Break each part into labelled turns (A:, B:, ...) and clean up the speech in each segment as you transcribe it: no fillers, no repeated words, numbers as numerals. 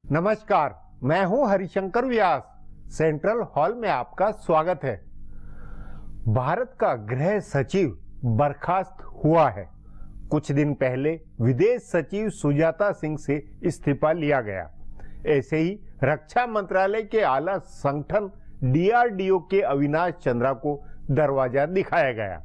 A: नमस्कार, मैं हूं हरिशंकर व्यास। सेंट्रल हॉल में आपका स्वागत है। भारत का गृह सचिव बर्खास्त हुआ है। कुछ दिन पहले विदेश सचिव सुजाता सिंह से इस्तीफा लिया गया। ऐसे ही रक्षा मंत्रालय के आला संगठन DRDO के अविनाश चंद्रा को दरवाजा दिखाया गया।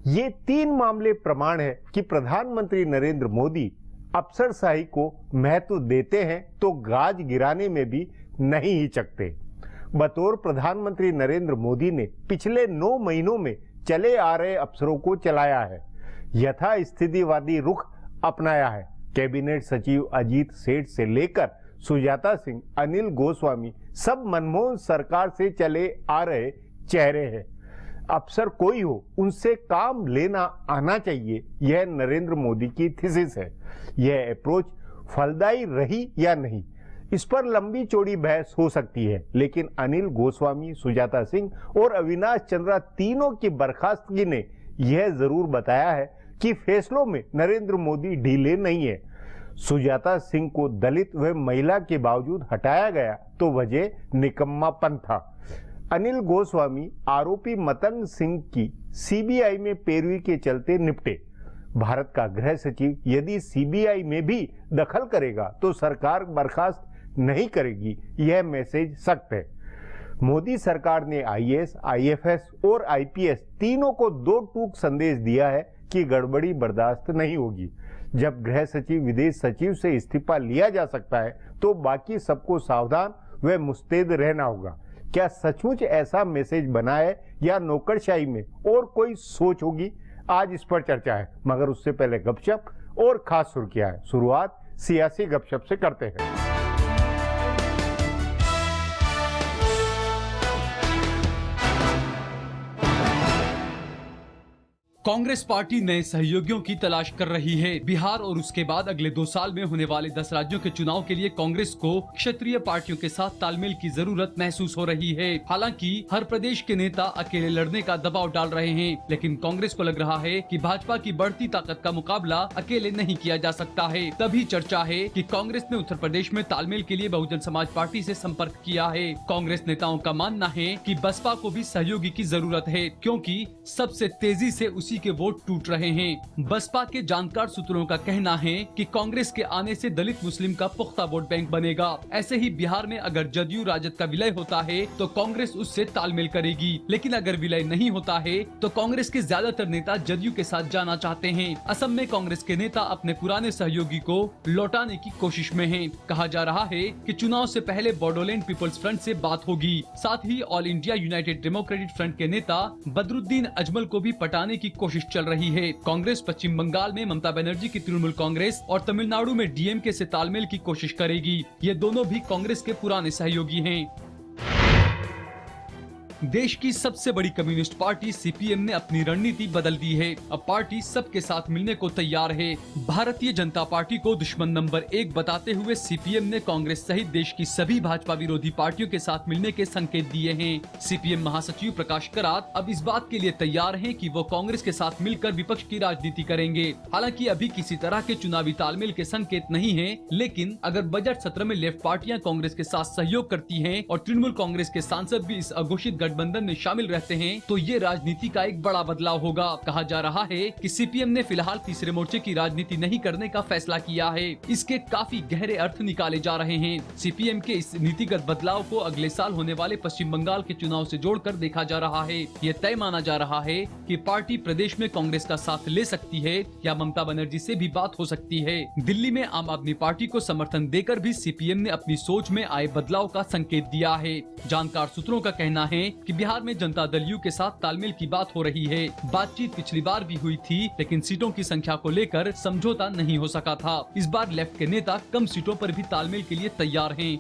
A: ये 3 मामले प्रमाण है कि प्रधानमंत्री नरेंद्र मोदी अफसरशाही को महत्व देते हैं तो गाज गिराने में भी नहीं हिचकते। बतौर प्रधानमंत्री नरेंद्र मोदी ने पिछले 9 महीनों में चले आ रहे अफसरों को चलाया है, यथास्थितिवादी रुख अपनाया है। कैबिनेट सचिव अजीत सेठ से लेकर सुजाता सिंह, अनिल गोस्वामी सब मनमोहन सरकार से चले आ रहे चेहरे हैं। अफसर कोई हो, उनसे काम लेना आना चाहिए, यह नरेंद्र मोदी की थीसिस है। यह अप्रोच फलदायी रही या नहीं, इस पर लंबी चौड़ी बहस हो सकती है, लेकिन अनिल गोस्वामी, सुजाता सिंह और अविनाश चंद्रा तीनों की बर्खास्तगी ने यह जरूर बताया है कि फैसलों में नरेंद्र मोदी ढीले नहीं है। सुजाता सिंह को दलित व महिला के बावजूद हटाया गया तो वजह निकम्मापन था। अनिल गोस्वामी आरोपी मतंग सिंह की CBI में पैरवी के चलते निपटे। भारत का गृह सचिव यदि CBI में भी दखल करेगा तो सरकार बर्खास्त नहीं करेगी, यह मैसेज सख्त है। मोदी सरकार ने IAS, IFS और IPS तीनों को 2 टूक संदेश दिया है कि गड़बड़ी बर्दाश्त नहीं होगी। जब गृह सचिव विदेश सचिव से इस्तीफा लिया जा सकता है तो बाकी सबको सावधान व मुस्तैद रहना होगा। क्या सचमुच ऐसा मैसेज बना है या नौकरशाही में और कोई सोच होगी? आज इस पर चर्चा है, मगर उससे पहले गपशप और खास सुर्खियां है। शुरुआत सियासी गपशप से करते हैं।
B: कांग्रेस पार्टी नए सहयोगियों की तलाश कर रही है। बिहार और उसके बाद अगले 2 साल में होने वाले 10 राज्यों के चुनाव के लिए कांग्रेस को क्षेत्रीय पार्टियों के साथ तालमेल की जरूरत महसूस हो रही है। हालांकि हर प्रदेश के नेता अकेले लड़ने का दबाव डाल रहे हैं, लेकिन कांग्रेस को लग रहा है कि भाजपा की बढ़ती ताकत का मुकाबला अकेले नहीं किया जा सकता है। तभी चर्चा है कि कांग्रेस ने उत्तर प्रदेश में तालमेल के लिए बहुजन समाज पार्टी से संपर्क किया है। कांग्रेस नेताओं का मानना है कि बसपा को भी सहयोगी की जरूरत है, क्योंकि सबसे तेजी से उसी के वोट टूट रहे हैं। बसपा के जानकार सूत्रों का कहना है कि कांग्रेस के आने से दलित मुस्लिम का पुख्ता वोट बैंक बनेगा। ऐसे ही बिहार में अगर जदयू राजद का विलय होता है तो कांग्रेस उससे तालमेल करेगी, लेकिन अगर विलय नहीं होता है तो कांग्रेस के ज्यादातर नेता जदयू के साथ जाना चाहते हैं। असम में कांग्रेस के नेता अपने पुराने सहयोगी को लौटाने की कोशिश में हैं। कहा जा रहा है कि चुनाव से पहले बोडोलैंड पीपल्स फ्रंट से बात होगी। साथ ही all India united democratic front के नेता बदरुद्दीन अजमल को भी पटाने की कोशिश चल रही है। कांग्रेस पश्चिम बंगाल में ममता बनर्जी की तृणमूल कांग्रेस और तमिलनाडु में DMK से तालमेल की कोशिश करेगी। ये दोनों भी कांग्रेस के पुराने सहयोगी हैं। देश की सबसे बड़ी कम्युनिस्ट पार्टी CPM ने अपनी रणनीति बदल दी है। अब पार्टी सबके साथ मिलने को तैयार है। भारतीय जनता पार्टी को दुश्मन नंबर 1 बताते हुए CPM ने कांग्रेस सहित देश की सभी भाजपा विरोधी पार्टियों के साथ मिलने के संकेत दिए हैं। CPM महासचिव प्रकाश करात अब इस बात के लिए तैयार हैं कि वो कांग्रेस के साथ मिलकर विपक्ष की राजनीति करेंगे। हालांकि अभी किसी तरह के चुनावी तालमेल के संकेत नहीं है, लेकिन अगर बजट सत्र में लेफ्ट पार्टियां कांग्रेस के साथ सहयोग करती हैं और तृणमूल कांग्रेस के सांसद भी इस अघोषित गठबंधन में शामिल रहते हैं तो ये राजनीति का एक बड़ा बदलाव होगा। कहा जा रहा है कि CPM ने फिलहाल तीसरे मोर्चे की राजनीति नहीं करने का फैसला किया है। इसके काफी गहरे अर्थ निकाले जा रहे हैं। CPM के इस नीतिगत बदलाव को अगले साल होने वाले पश्चिम बंगाल के चुनाव से जोड़कर देखा जा रहा है। ये तय माना जा रहा है कि पार्टी प्रदेश में कांग्रेस का साथ ले सकती है या ममता बनर्जी से भी बात हो सकती है। दिल्ली में आम आदमी पार्टी को समर्थन देकर भी CPM ने अपनी सोच में आए बदलाव का संकेत दिया है। जानकार सूत्रों का कहना है कि बिहार में जनता दल यू के साथ तालमेल की बात हो रही है। बातचीत पिछली बार भी हुई थी, लेकिन सीटों की संख्या को लेकर समझौता नहीं हो सका था। इस बार लेफ्ट के नेता कम सीटों पर भी तालमेल के लिए तैयार हैं।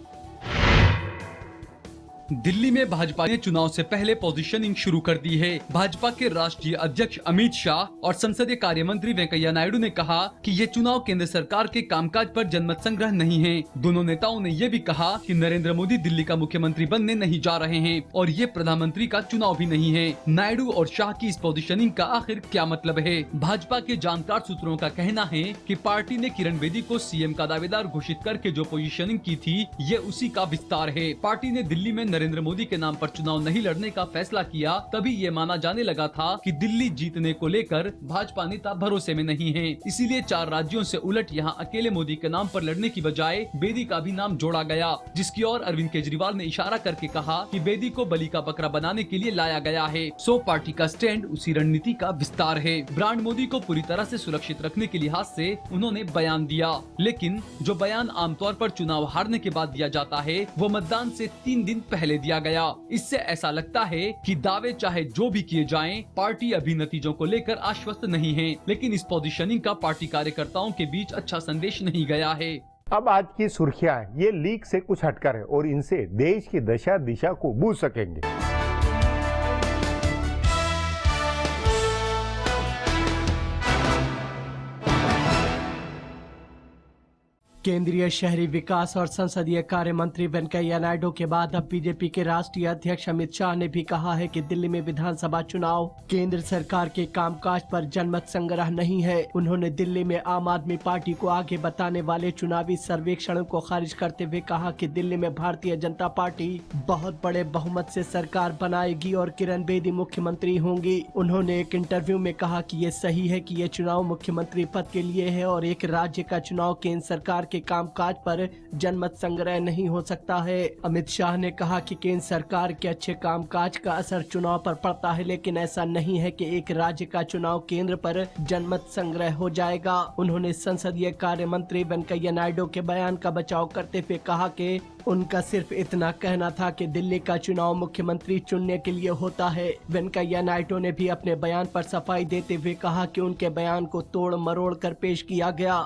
B: दिल्ली में भाजपा ने चुनाव से पहले पोजीशनिंग शुरू कर दी है। भाजपा के राष्ट्रीय अध्यक्ष अमित शाह और संसदीय कार्य मंत्री वेंकैया नायडू ने कहा कि ये चुनाव केंद्र सरकार के कामकाज पर जनमत संग्रह नहीं है। दोनों नेताओं ने ये भी कहा कि नरेंद्र मोदी दिल्ली का मुख्यमंत्री बनने नहीं जा रहे हैं और ये प्रधानमंत्री का चुनाव भी नहीं है। नायडू और शाह की इस पोजीशनिंग का आखिर क्या मतलब है? भाजपा के जानकार सूत्रों का कहना है कि पार्टी ने किरण बेदी को सीएम का दावेदार घोषित करके जो पोजीशनिंग की थी, ये उसी का विस्तार है। पार्टी ने दिल्ली में नरेंद्र मोदी के नाम पर चुनाव नहीं लड़ने का फैसला किया, तभी ये माना जाने लगा था कि दिल्ली जीतने को लेकर भाजपा नेता भरोसे में नहीं है। इसीलिए 4 राज्यों से उलट यहाँ अकेले मोदी के नाम पर लड़ने की बजाय बेदी का भी नाम जोड़ा गया, जिसकी ओर अरविंद केजरीवाल ने इशारा करके कहा कि बेदी को बलि का बकरा बनाने के लिए लाया गया है। सो पार्टी का स्टैंड उसी रणनीति का विस्तार है। ब्रांड मोदी को पूरी तरह से सुरक्षित रखने के लिहाज से उन्होंने बयान दिया, लेकिन जो बयान आमतौर पर चुनाव हारने के बाद दिया जाता है, वो मतदान से 3 दिन पहले दिया गया। इससे ऐसा लगता है कि दावे चाहे जो भी किए जाएं, पार्टी अभी नतीजों को लेकर आश्वस्त नहीं है, लेकिन इस पोजीशनिंग का पार्टी कार्यकर्ताओं के बीच अच्छा संदेश नहीं गया है।
A: अब आज की सुर्खियां ये लीक से कुछ हटकर है और इनसे देश की दशा दिशा को बूझ सकेंगे।
C: केंद्रीय शहरी विकास और संसदीय कार्य मंत्री वेंकैया नायडू के बाद अब बीजेपी के राष्ट्रीय अध्यक्ष अमित शाह ने भी कहा है कि दिल्ली में विधानसभा चुनाव केंद्र सरकार के कामकाज पर जनमत संग्रह नहीं है। उन्होंने दिल्ली में आम आदमी पार्टी को आगे बताने वाले चुनावी सर्वेक्षणों को खारिज करते हुए कहा कि दिल्ली में भारतीय जनता पार्टी बहुत बड़े बहुमत से सरकार बनाएगी और किरण बेदी मुख्यमंत्री होंगी। उन्होंने एक इंटरव्यू में कहा कि ये सही है कि ये चुनाव मुख्यमंत्री पद के लिए है और एक राज्य का चुनाव केंद्र सरकार के कामकाज पर जनमत संग्रह नहीं हो सकता है। अमित शाह ने कहा कि केंद्र सरकार के अच्छे कामकाज का असर चुनाव पर पड़ता है, लेकिन ऐसा नहीं है कि एक राज्य का चुनाव केंद्र पर जनमत संग्रह हो जाएगा। उन्होंने संसदीय कार्य मंत्री वेंकैया नायडू के बयान का बचाव करते हुए कहा कि उनका सिर्फ इतना कहना था कि दिल्ली का चुनाव मुख्यमंत्री चुनने के लिए होता है। वेंकैया नायडू ने भी अपने बयान पर सफाई देते हुए कहा कि उनके बयान को तोड़ मरोड़ कर पेश किया गया।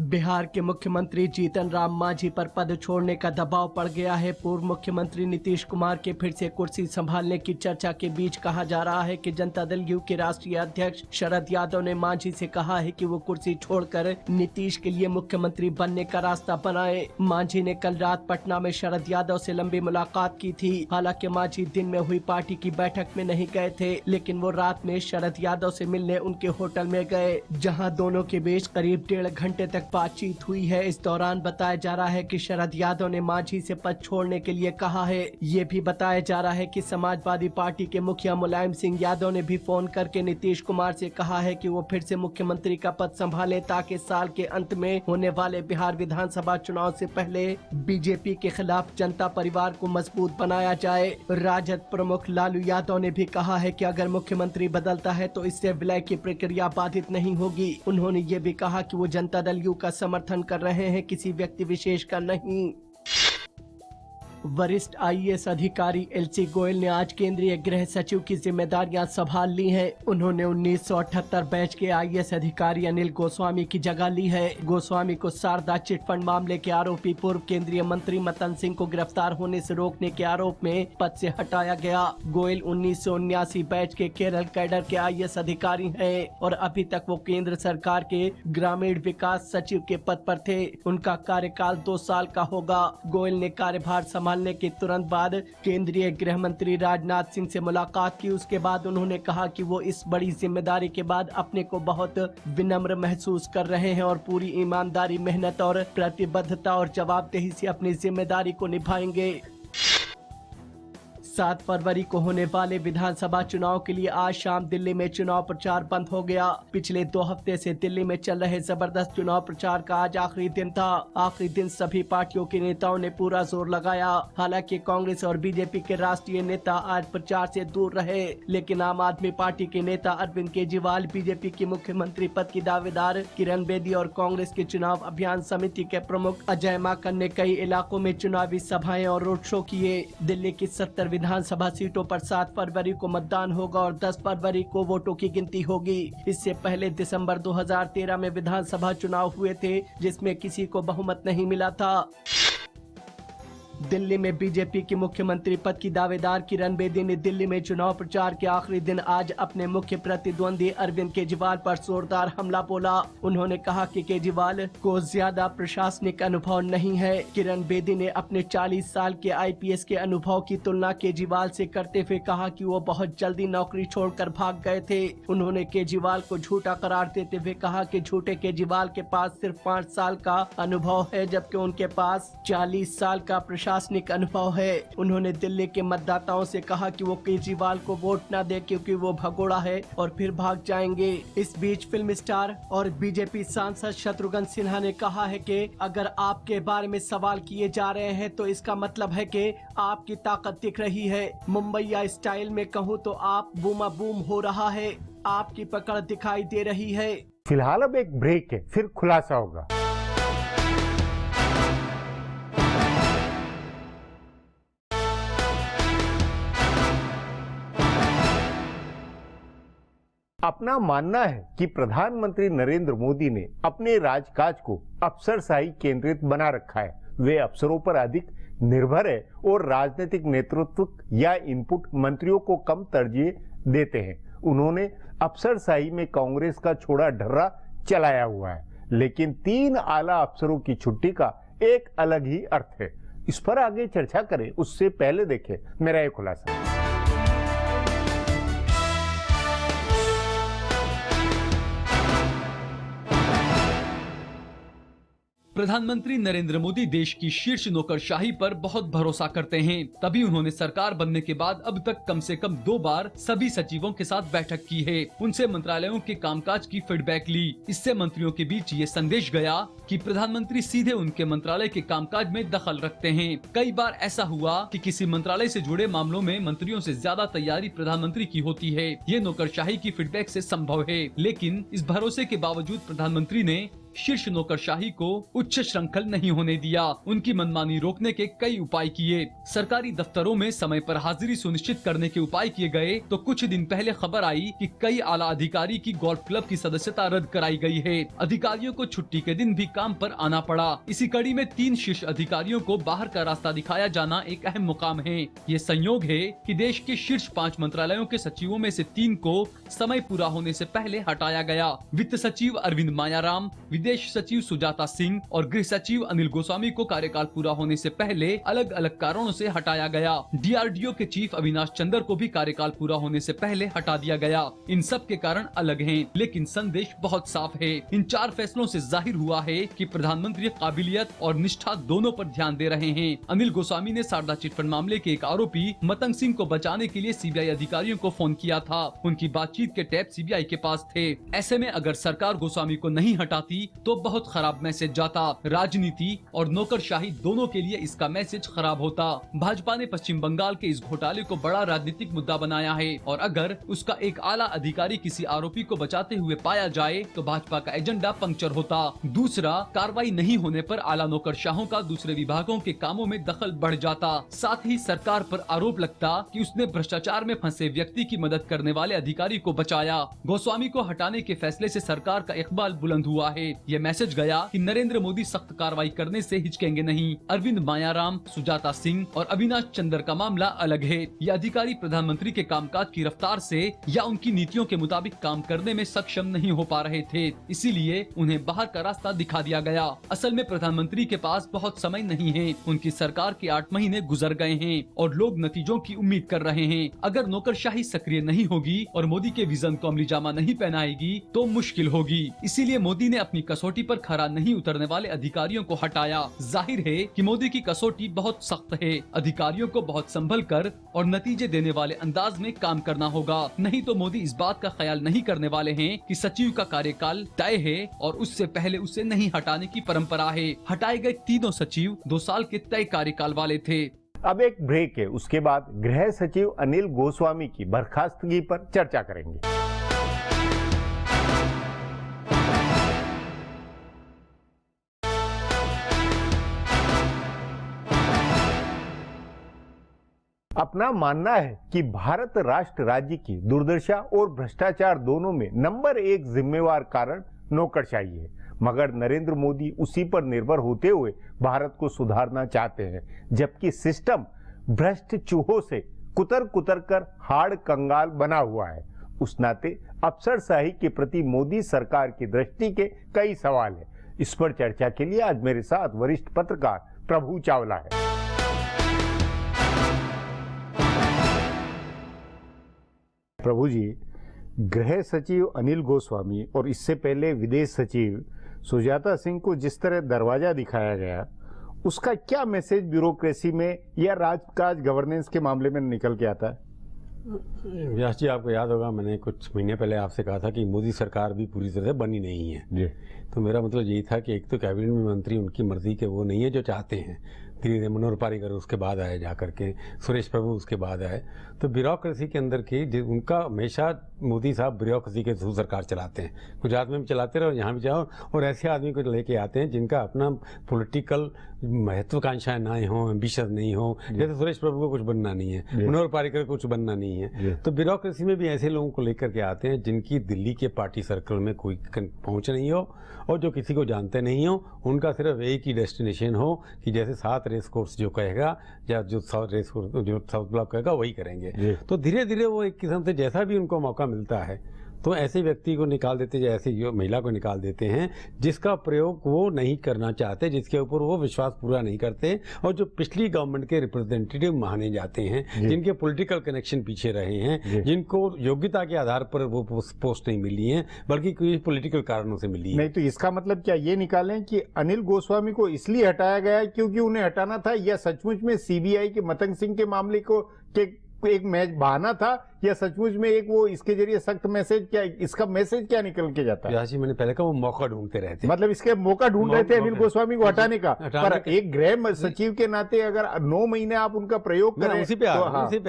C: बिहार के मुख्यमंत्री जीतन राम मांझी पर पद छोड़ने का दबाव पड़ गया है। पूर्व मुख्यमंत्री नीतीश कुमार के फिर से कुर्सी संभालने की चर्चा के बीच कहा जा रहा है कि जनता दल यू के राष्ट्रीय अध्यक्ष शरद यादव ने मांझी से कहा है कि वो कुर्सी छोड़कर नीतीश के लिए मुख्यमंत्री बनने का रास्ता बनाए। मांझी ने कल रात पटना में शरद यादव से लंबी मुलाकात की थी। हालांकि मांझी दिन में हुई पार्टी की बैठक में नहीं गए थे, लेकिन वो रात में शरद यादव से मिलने उनके होटल में गए, जहाँ दोनों के बीच करीब 1.5 घंटे तक बातचीत हुई है। इस दौरान बताया जा रहा है कि शरद यादव ने मांझी से पद छोड़ने के लिए कहा है। ये भी बताया जा रहा है कि समाजवादी पार्टी के मुखिया मुलायम सिंह यादव ने भी फोन करके नीतीश कुमार से कहा है कि वो फिर से मुख्यमंत्री का पद संभाले, ताकि साल के अंत में होने वाले बिहार विधानसभा चुनाव से पहले बीजेपी के खिलाफ जनता परिवार को मजबूत बनाया जाए। राजद प्रमुख लालू यादव ने भी कहा है कि अगर मुख्यमंत्री बदलता है तो इससे विलय की प्रक्रिया बाधित नहीं होगी। उन्होंने ये भी कहा कि वो जनता दल यू का समर्थन कर रहे हैं, किसी व्यक्ति विशेष का नहीं। वरिष्ठ आईएएस अधिकारी एलसी गोयल ने आज केंद्रीय गृह सचिव की जिम्मेदारियां संभाल ली हैं। उन्होंने 1978 बैच के आईएएस अधिकारी अनिल गोस्वामी की जगह ली है। गोस्वामी को शारदा चिटफंड मामले के आरोपी पूर्व केंद्रीय मंत्री मतन सिंह को गिरफ्तार होने से रोकने के आरोप में पद से हटाया गया। गोयल 1979 बैच के केरल कैडर के आईएएस अधिकारी हैं और अभी तक वो केंद्र सरकार के ग्रामीण विकास सचिव के पद पर थे। उनका कार्यकाल 2 साल का होगा। गोयल ने कार्यभार संभालने के तुरंत बाद केंद्रीय गृह मंत्री राजनाथ सिंह से मुलाकात की। उसके बाद उन्होंने कहा कि वो इस बड़ी जिम्मेदारी के बाद अपने को बहुत विनम्र महसूस कर रहे हैं और पूरी ईमानदारी, मेहनत और प्रतिबद्धता और जवाबदेही से अपनी जिम्मेदारी को निभाएंगे। 7 फरवरी को होने वाले विधानसभा चुनाव के लिए आज शाम दिल्ली में चुनाव प्रचार बंद हो गया। पिछले 2 हफ्ते से दिल्ली में चल रहे जबरदस्त चुनाव प्रचार का आज आखिरी दिन था। आखिरी दिन सभी पार्टियों के नेताओं ने पूरा जोर लगाया। हालांकि कांग्रेस और बीजेपी के राष्ट्रीय नेता आज प्रचार से दूर रहे, लेकिन आम आदमी पार्टी के नेता अरविंद केजरीवाल, बीजेपी की मुख्यमंत्री पद की दावेदार किरण बेदी और कांग्रेस के चुनाव अभियान समिति के प्रमुख अजय माकन ने कई इलाकों में चुनावी सभाएं और रोड शो किए। दिल्ली की 70 विधानसभा सीटों पर 7 फरवरी को मतदान होगा और 10 फरवरी को वोटों की गिनती होगी। इससे पहले दिसंबर 2013 में विधानसभा चुनाव हुए थे, जिसमें किसी को बहुमत नहीं मिला था। दिल्ली में बीजेपी की मुख्यमंत्री पद की दावेदार किरण बेदी ने दिल्ली में चुनाव प्रचार के आखिरी दिन आज अपने मुख्य प्रतिद्वंदी अरविंद केजरीवाल पर जोरदार हमला बोला। उन्होंने कहा कि केजरीवाल को ज्यादा प्रशासनिक अनुभव नहीं है। किरण बेदी ने अपने 40 साल के आईपीएस के अनुभव की तुलना केजरीवाल से करते हुए कहा कि वो बहुत जल्दी नौकरी छोड़कर भाग गए थे। उन्होंने केजरीवाल को झूठा करार देते हुए कहा कि झूठे केजरीवाल के पास सिर्फ 5 साल का अनुभव है, जबकि उनके पास 40 साल का प्रशासनिक अनुभव है। उन्होंने दिल्ली के मतदाताओं से कहा कि वो केजरीवाल को वोट न दे क्योंकि वो भगोड़ा है और फिर भाग जाएंगे। इस बीच फिल्म स्टार और बीजेपी सांसद शत्रुघ्न सिन्हा ने कहा है कि अगर आपके बारे में सवाल किए जा रहे हैं तो इसका मतलब है कि आपकी ताकत दिख रही है। मुंबईया स्टाइल में कहूँ तो आप बूमा बूम हो रहा है, आपकी पकड़ दिखाई दे रही है।
A: फिलहाल अब एक ब्रेक है, फिर खुलासा होगा। अपना मानना है कि प्रधानमंत्री नरेंद्र मोदी ने अपने राजकाज को अफसरशाही केंद्रित बना रखा है। वे अफसरों पर अधिक निर्भर है और राजनीतिक नेतृत्व या इनपुट मंत्रियों को कम तरजीह देते हैं। उन्होंने अफसरशाही में कांग्रेस का छोड़ा ढर्रा चलाया हुआ है, लेकिन 3 आला अफसरों की छुट्टी का एक अलग ही अर्थ है। इस पर आगे चर्चा करें उससे पहले देखें मेरा एक खुलासा।
B: प्रधानमंत्री नरेंद्र मोदी देश की शीर्ष नौकरशाही पर बहुत भरोसा करते हैं, तभी उन्होंने सरकार बनने के बाद अब तक कम से कम 2 बार सभी सचिवों के साथ बैठक की है। उनसे मंत्रालयों के कामकाज की फीडबैक ली। इससे मंत्रियों के बीच ये संदेश गया कि प्रधानमंत्री सीधे उनके मंत्रालय के कामकाज में दखल रखते हैं। कई बार ऐसा हुआ कि किसी मंत्रालय से जुड़े मामलों में मंत्रियों से ज्यादा तैयारी प्रधानमंत्री की होती है। ये नौकरशाही की फीडबैक से संभव है, लेकिन इस भरोसे के बावजूद प्रधानमंत्री ने शीर्ष नौकरशाही को उच्च श्रृंखल नहीं होने दिया। उनकी मनमानी रोकने के कई उपाय किए। सरकारी दफ्तरों में समय पर हाजिरी सुनिश्चित करने के उपाय किए गए तो कुछ दिन पहले खबर आई कि कई आला अधिकारी की गोल्फ क्लब की सदस्यता रद्द कराई गई है। अधिकारियों को छुट्टी के दिन भी काम पर आना पड़ा। इसी कड़ी में 3 शीर्ष अधिकारियों को बाहर का रास्ता दिखाया जाना एक अहम मुकाम है। ये संयोग है कि देश के शीर्ष 5 मंत्रालयों के सचिवों में से 3 को समय पूरा होने से पहले हटाया गया। वित्त सचिव अरविंद मायाराम, विदेश सचिव सुजाता सिंह और गृह सचिव अनिल गोस्वामी को कार्यकाल पूरा होने से पहले अलग अलग कारणों से हटाया गया। डीआरडीओ के चीफ अविनाश चंद्र को भी कार्यकाल पूरा होने से पहले हटा दिया गया। इन सब के कारण अलग हैं, लेकिन संदेश बहुत साफ है। इन 4 फैसलों से जाहिर हुआ है कि प्रधानमंत्री काबिलियत और निष्ठा दोनों पर ध्यान दे रहे हैं। अनिल गोस्वामी ने शारदा चिटफंड मामले के एक आरोपी मतंग सिंह को बचाने के लिए सीबीआई अधिकारियों को फोन किया था। उनकी बातचीत के टैप सीबीआई के पास थे। ऐसे में अगर सरकार गोस्वामी को नहीं हटाती तो बहुत खराब मैसेज जाता। राजनीति और नौकरशाही दोनों के लिए इसका मैसेज खराब होता। भाजपा ने पश्चिम बंगाल के इस घोटाले को बड़ा राजनीतिक मुद्दा बनाया है और अगर उसका एक आला अधिकारी किसी आरोपी को बचाते हुए पाया जाए तो भाजपा का एजेंडा पंक्चर होता। दूसरा, कार्रवाई नहीं होने पर आला नौकरशाहों का दूसरे विभागों के कामों में दखल बढ़ जाता। साथ ही सरकार पर आरोप लगता कि उसने भ्रष्टाचार में फंसे व्यक्ति की मदद करने वाले अधिकारी को बचाया। गोस्वामी को हटाने के फैसले से सरकार का इकबाल बुलंद हुआ है। ये मैसेज गया कि नरेंद्र मोदी सख्त कार्रवाई करने से हिचकेंगे नहीं। अरविंद मायाराम, सुजाता सिंह और अविनाश चंद्र का मामला अलग है। ये अधिकारी प्रधानमंत्री के कामकाज की रफ्तार से या उनकी नीतियों के मुताबिक काम करने में सक्षम नहीं हो पा रहे थे, इसीलिए उन्हें बाहर का रास्ता दिखा दिया गया। असल में प्रधानमंत्री के पास बहुत समय नहीं है। उनकी सरकार के 8 महीने गुजर गए हैं और लोग नतीजों की उम्मीद कर रहे हैं। अगर नौकरशाही सक्रिय नहीं होगी और मोदी के विजन को अमली जामा नहीं पहनाएगी तो मुश्किल होगी। इसीलिए मोदी ने अपनी कसौटी पर खरा नहीं उतरने वाले अधिकारियों को हटाया। जाहिर है कि मोदी की कसौटी बहुत सख्त है। अधिकारियों को बहुत संभल कर और नतीजे देने वाले अंदाज में काम करना होगा, नहीं तो मोदी इस बात का ख्याल नहीं करने वाले हैं कि सचिव का कार्यकाल तय है और उससे पहले उसे नहीं हटाने की परंपरा है। हटाए गए तीनों सचिव 2 साल के तय कार्यकाल वाले थे।
A: अब एक ब्रेक है, उसके बाद गृह सचिव अनिल गोस्वामी की बर्खास्तगी पर चर्चा करेंगे। अपना मानना है कि भारत राष्ट्र राज्य की दुर्दशा और भ्रष्टाचार दोनों में नंबर 1 जिम्मेवार कारण नौकरशाही है। मगर नरेंद्र मोदी उसी पर निर्भर होते हुए भारत को सुधारना चाहते हैं, जबकि सिस्टम भ्रष्ट चूहों से कुतर कुतर कर हाड़ कंगाल बना हुआ है। उस नाते अफसरशाही के प्रति मोदी सरकार की दृष्टि के कई सवाल हैं। इस पर चर्चा के लिए आज मेरे साथ वरिष्ठ पत्रकार प्रभु चावला है। प्रभु जी, गृह सचिव अनिल गोस्वामी और इससे पहले विदेश सचिव सुजाता सिंह को जिस तरह दरवाजा दिखाया गया, उसका क्या मैसेज ब्यूरोक्रेसी में या राजकाज गवर्नेंस के मामले में निकल के आता है?
D: व्यास जी, आपको याद होगा मैंने कुछ महीने पहले आपसे कहा था कि मोदी सरकार भी पूरी तरह से बनी नहीं है
A: जी।
D: तो मेरा मतलब यही था कि एक तो कैबिनेट में मंत्री उनकी मर्जी के वो नहीं है जो चाहते हैं। धीरे धीरे मनोहर पारिकर उसके बाद आए, जा करके सुरेश प्रभु उसके बाद आए। तो ब्यूरोक्रेसी के अंदर की उनका हमेशा मोदी साहब ब्यूरोक्रेसी के थ्रू सरकार चलाते हैं। गुजरात में भी चलाते रहो, यहाँ भी जाओ, और ऐसे आदमी को लेके आते हैं जिनका अपना पॉलिटिकल महत्वाकांक्षाएं ना हो, एम्बिशन नहीं हो। जैसे सुरेश प्रभु को कुछ बनना नहीं है, मनोहर पारिकर को कुछ बनना नहीं है। तो ब्यूरोक्रेसी में भी ऐसे लोगों को लेकर के आते हैं जिनकी दिल्ली के पार्टी सर्कल में कोई पहुंच नहीं हो और जो किसी को जानते नहीं हो। उनका सिर्फ एक ही डेस्टिनेशन हो कि जैसे 7 रेस कोर्स जो कहेगा या जो साउथ ब्लॉक कहेगा वही करेंगे। तो धीरे धीरे वो एक किस्म से जैसा भी उनको मौका मिलता है तो ऐसे व्यक्ति को निकाल देते हैं, ऐसे महिला को निकाल देते हैं जिसका प्रयोग वो नहीं करना चाहते, जिसके ऊपर वो विश्वास पूरा नहीं करते, और जो पिछली गवर्नमेंट के रिप्रेजेंटेटिव माने जाते हैं, जिनके पॉलिटिकल कनेक्शन पीछे रहे हैं, जिनको योग्यता के आधार पर वो पोस्ट नहीं मिली है बल्कि कोई पॉलिटिकल कारणों से मिली है।
A: नहीं तो इसका मतलब क्या ये निकालें कि अनिल गोस्वामी को इसलिए हटाया गया क्योंकि उन्हें हटाना था, या सचमुच में सीबीआई के मतंग सिंह के मामले को एक मैच बहाना था, या सचमुच में एक वो इसके जरिए सख्त मैसेज, क्या इसका मैसेज क्या निकल के जाता है?
D: जी, मैंने पहले कहा वो मौका ढूंढते रहते,
A: मतलब इसके मौका ढूंढ रहे थे अनिल गोस्वामी को हटाने का। पर एक गृह सचिव के नाते अगर 9 महीने आप उनका प्रयोग करें,
D: उसी पे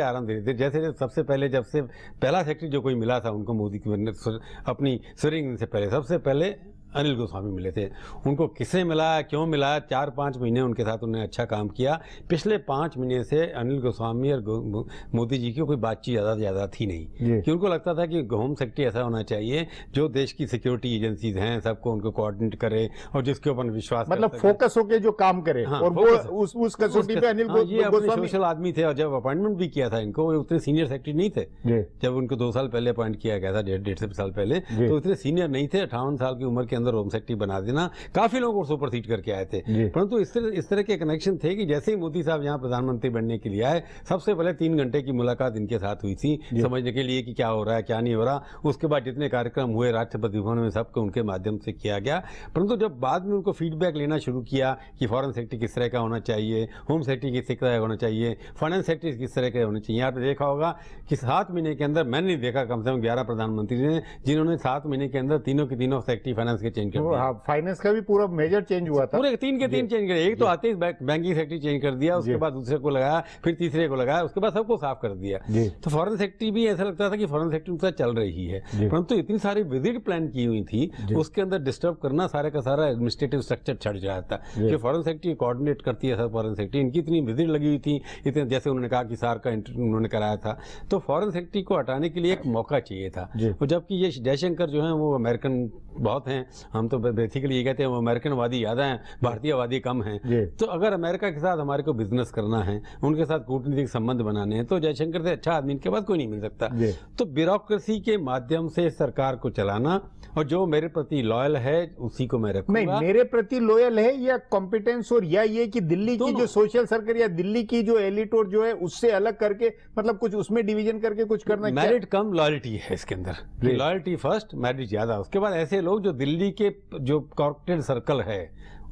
D: आराम दे देते। जैसे सबसे पहले जब से पहला सेक्रेटरी जो कोई मिला था उनको मोदी की अपनी स्वेरिंग से पहले सबसे पहले अनिल गोस्वामी मिले थे। उनको किसने मिला, क्यों मिला, 4-5 महीने उनके साथ उन्होंने अच्छा काम किया। पिछले 5 महीने से अनिल गोस्वामी और मोदी जी की कोई बातचीत ज़्यादा थी नहीं, कि उनको लगता था कि होम सेक्रेटरी ऐसा होना चाहिए जो देश की सिक्योरिटी एजेंसीज हैं सबको उनको कोऑर्डिनेट करे और जिसके ऊपर विश्वास,
A: मतलब फोकस होके जो काम करे। हाँ, और वो उस कसौटी पे अनिल गोस्वामी
D: सोशल आदमी थे। और जब अपॉइंटमेंट भी किया था इनको, वो उतने सीनियर सेक्रेटरी नहीं थे। जब उनको 2 साल पहले अपॉइंट किया गया था, 1.5 साल पहले, तो उतने सीनियर नहीं थे। 58 साल की उम्र के होम सेक्रेटरी बना देना, काफी लोगों को सुपरसीड करके आए थे। परंतु इस तरह के कनेक्शन थे कि जैसे ही मोदी साहब यहाँ प्रधानमंत्री बनने के लिए आए, सबसे पहले 3 घंटे की मुलाकात इनके साथ हुई थी समझने के लिए कि क्या हो रहा है क्या नहीं हो रहा। उसके बाद जितने कार्यक्रम हुए राष्ट्रपति भवन में सबको उनके माध्यम से किया गया। परंतु जब बाद में उनको फीडबैक लेना शुरू किया कि फॉरेन सेक्रेटरी किस तरह का होना चाहिए, होम सेक्रेटरी किस तरह का होना चाहिए, फाइनेंस सेक्रेटरी किस तरह के होने चाहिए, आपने देखा होगा कि 7 महीने के अंदर, मैंने नहीं देखा कम से कम 11 प्रधानमंत्री ने जिन्होंने 7 महीने के अंदर तीनों के तीनों सेक्रेटरी फाइनेंस के चेंज कर दिया।
A: फाइनेंस का भी पूरा मेजर चेंज हुआ था,
D: पूरे 3 के 3 चेंज करे। एक तो आते ही बैंकिंग सेक्रेटरी चेंज कर दिया, उसके बाद दूसरे को लगाया, फिर तीसरे को लगाया, उसके बाद सबको साफ कर दिया। तो फॉरेन सेक्रेटरी भी ऐसा लगता था कि फॉरेन सेक्रेटरी उनका चल रही है, परंतु इतनी सारी विजिट प्लान की हुई थी, उसके अंदर डिस्टर्ब करना सारे का सारा एडमिनिस्ट्रेटिव स्ट्रक्चर छड़ जाता है कि फॉरेन सेक्रेटरी कोऑर्डिनेट करती है। सब फॉरेन सेक्रेटरी इनकी इतनी विजिट लगी हुई थी, इतने जैसे उन्होंने कहा कि सार का उन्होंने कराया था, तो फॉरेन सेक्रेटरी को हटाने के लिए एक मौका चाहिए था। और जबकि ये जयशंकर जो है वो अमेरिकन बहुत हैं, हम तो बेसिकली ये कहते हैं वो अमेरिकनवादी ज्यादा हैं, भारतीयवादी कम हैं। तो अगर अमेरिका के साथ हमारे को बिजनेस करना है, उनके साथ कूटनीतिक संबंध बनाने हैं, तो जयशंकर से अच्छा आदमी इनके पास कोई नहीं मिल सकता। तो ब्यूरोक्रेसी के माध्यम से सरकार को चलाना, और जो मेरे प्रति लॉयल है उसी को मैं रखूंगा।
A: नहीं, मेरे प्रति लॉयल है या कॉम्पिटेंस, और या ये कि दिल्ली की जो सोशल सर्कल या दिल्ली की जो एलिट और जो है उससे अलग करके, मतलब कुछ उसमें डिवीजन करके कुछ करना।
D: मेरिट कम लॉयल्टी है इसके अंदर, लॉयल्टी फर्स्ट, मेरिट ज्यादा, उसके बाद ऐसे लोग जो दिल्ली के जो कॉर्पोरेट सर्कल है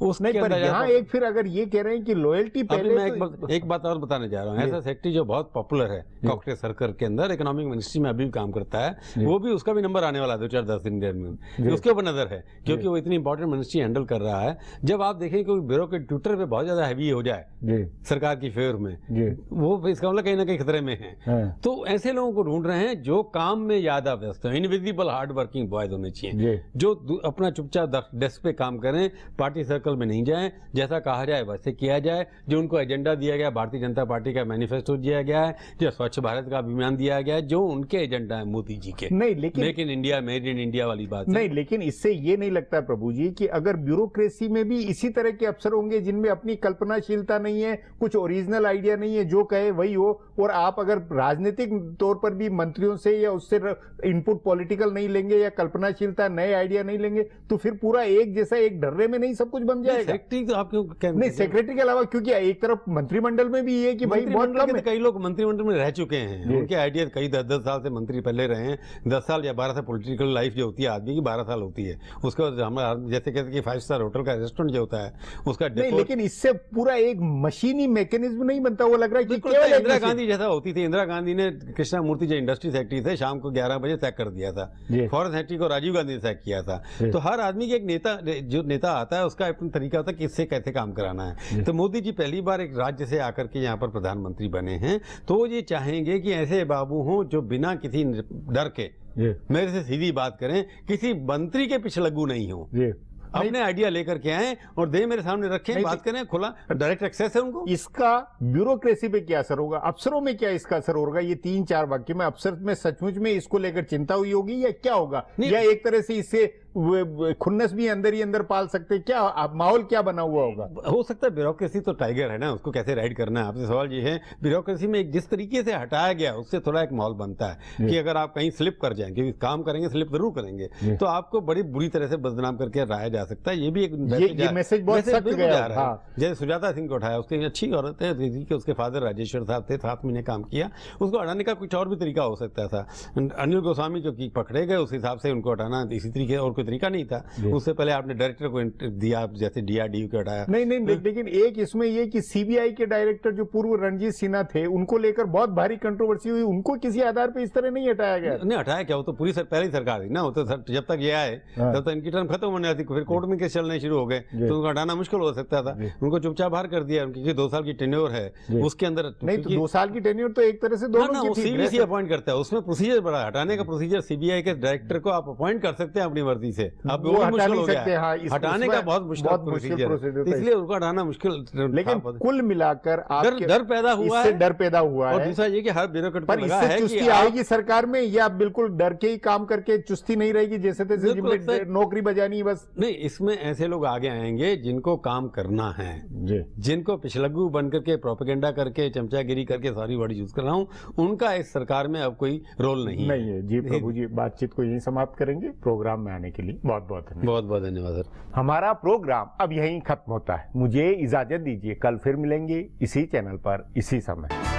D: उसके
A: नहीं, पर यहाँ एक फिर अगर ये कह रहे हैं कि लॉयल्टी पहले,
D: मैं एक बात और बताने जा रहा हूँ। ऐसा सेक्रेटरी जो बहुत पॉपुलर है कॉर्पोरेट सर्कल के अंदर, इकोनॉमिक मिनिस्ट्री में अभी भी काम करता है, वो भी उसका भी नंबर आने वाला है 2-4-10 दिन में, उसके ऊपर नजर है क्योंकि वो इतनी इंपॉर्टेंट मिनिस्ट्री हैंडल कर रहा है। जब आप देखें कि ब्यूरो के ट्विटर पे बहुत ज्यादा हैवी हो जाए सरकार की फेवर में, वो इसका मतलब कहीं ना कहीं खतरे में है। तो ऐसे लोगों को ढूंढ रहे हैं जो काम में ज्यादा व्यस्त है, इनविजिबल हार्ड वर्किंग बॉयज होने चाहिए, जो अपना चुपचाप डेस्क पे काम करें, पार्टी सर्कल पोर्टल में नहीं जाएं, जैसा कहा जाए वैसे किया जाए, जो उनको एजेंडा दिया गया भारतीय जनता पार्टी का मैनिफेस्टो दिया गया है, जो स्वच्छ भारत का अभियान दिया गया है, जो उनके एजेंडा है मोदी जी के,
A: नहीं लेकिन
D: make in India, made in India वाली बात
A: नहीं, लेकिन इससे ये नहीं लगता है प्रभु जी कि अगर ब्यूरोक्रेसी में भी इसी तरह के अफसर होंगे जिनमें अपनी कल्पनाशीलता नहीं है, कुछ ओरिजिनल आइडिया नहीं है, जो कहे वही हो, और आप अगर राजनीतिक तौर पर भी मंत्रियों से या उससे इनपुट पॉलिटिकल नहीं लेंगे या कल्पनाशीलता नए आइडिया नहीं लेंगे, तो फिर पूरा एक जैसा एक ढर्रे में नहीं सब कुछ बन जाएगा।
D: सेक्रेटरी तो आप क्यों
A: नहीं, सेक्रेटरी के अलावा, क्योंकि एक तरफ मंत्रिमंडल में भी ये कि भाई बहुत कम है।
D: कई लोग मंत्रिमंडल में रह चुके हैं, उनके आइडिया कई 10-10 साल से मंत्री पहले रहे हैं, 10 साल या 12 साल पॉलिटिकल लाइफ जो होती है आदमी की 12 साल होती है, उसके बाद हमारा जैसे कहते हैं कि 5 स्टार होटल का रेस्टोरेंट जो होता है उसका
A: नहीं, लेकिन इससे पूरा एक मशीनी मैकेनिज्म नहीं बनता, वो लग रहा है कि
D: केवल इंदिरा गांधी जैसा होती थी। इंदिरा गांधी ने कृष्णा मूर्ति जो इंडस्ट्री सेक्रेटरी थे शाम को 11 बजे तय कर दिया था, फॉरेस्ट सेक्रेटरी को राजीव गांधी ने तय किया था। तो हर आदमी के एक नेता, जो नेता आता है उसका अपना तरीका होता है कि इससे कैसे काम कराना है। तो मोदी जी पहली बार एक राज्य से आकर के यहाँ पर प्रधानमंत्री बने हैं, तो वो ये चाहेंगे कि ऐसे बाबू हों जो बिना किसी डर के मेरे से सीधी बात करें, किसी मंत्री के पिछलग्गू नहीं हो, अपने आइडिया लेकर के आए और दे मेरे सामने रखें, बात करें, खुला डायरेक्ट एक्सेस है उनको।
A: इसका ब्यूरोक्रेसी पे क्या असर होगा, अफसरों में क्या इसका असर होगा, ये 3-4 वाक्य में अफसर में सचमुच में इसको लेकर चिंता हुई होगी या क्या होगा, या एक तरह से इससे खुन्नस भी अंदर ही अंदर पाल सकते, क्या माहौल क्या बना हुआ होगा?
D: हो सकता है ब्यूरोक्रेसी तो टाइगर है ना, उसको कैसे राइड करना है। आपसे सवाल ये है, ब्यूरोक्रेसी में जिस तरीके से हटाया गया उससे थोड़ा एक माहौल बनता है कि अगर आप कहीं स्लिप कर जाएं, क्योंकि काम करेंगे स्लिप जरूर करेंगे, तो आपको बड़ी बुरी तरह से बदनाम करके रहाया जा सकता है। ये भी एक
A: मैसेज बहुत सख्त गया है।
D: जैसे सुजाता सिंह को उठाया, उसकी अच्छी औरत है, उसके फादर राजेश्वर साहब थे, 7 महीने काम किया, उसको हटाने का कुछ और भी तरीका हो सकता था। अनिल गोस्वामी जो कि पकड़े गए उस हिसाब से उनको हटाना इसी तरीके और कोई तरीका नहीं था। उससे पहले आपने डायरेक्टर को दिया, जैसे DRDO को हटाया।
A: नहीं, लेकिन एक इसमें ये कि CBI के डायरेक्टर जो पूर्व रणजीत सिन्हा थे, उनको लेकर बहुत भारी कंट्रोवर्सी हुई, उनको किसी आधार पे इस तरह नहीं हटाया गया।
D: नहीं हटाया क्या, वो तो पूरी पहली सरकार थी ना, वो तो जब तक ये आए तब तक इनकी टर्म खत्म होने आती, फिर कोर्ट में केस चलने शुरू हो गए, तो उनको हटाना मुश्किल हो सकता था। उनको चुपचाप बाहर कर दिया, उनकी 2 साल की टेन्योर है उसके अंदर।
A: नहीं तो 2 साल की टेन्योर तो एक तरह से दोनों की थी।
D: CBC अपॉइंट करता है, उसमें प्रोसीजर बड़ा, हटाने का प्रोसीजर CBI के डायरेक्टर को आप अपॉइंट कर सकते हैं अपनी मर्जी से, अब वो
A: हटा नहीं सकते।
D: हटाने का बहुत मुश्किल प्रोसीजर, इसलिए उनको हटाना मुश्किल।
A: लेकिन कुल मिलाकर
D: डर पैदा हुआ है,
A: डर पैदा हुआ है।
D: और दूसरा ये कि हर ब्यूरोक्रेट
A: पर इससे चुस्ती आएगी सरकार में, या बिल्कुल डर के ही काम करके चुस्ती नहीं रहेगी, जैसे तैसे नौकरी बजानी बस?
D: नहीं, इसमें ऐसे लोग आगे आएंगे जिनको काम करना है, जिनको पिछलग्गू बनकर के प्रोपेगेंडा करके चमचागिरी करके, सॉरी वर्ड यूज कर रहा हूं, उनका इस सरकार में अब कोई रोल नहीं है।
A: जी प्रभु जी, बातचीत को यहीं समाप्त करेंगे। प्रोग्राम में आने के लिए बहुत बहुत धन्यवाद।
D: बहुत बहुत धन्यवाद सर।
A: हमारा प्रोग्राम अब यहीं खत्म होता है, मुझे इजाजत दीजिए, कल फिर मिलेंगे इसी चैनल पर इसी समय।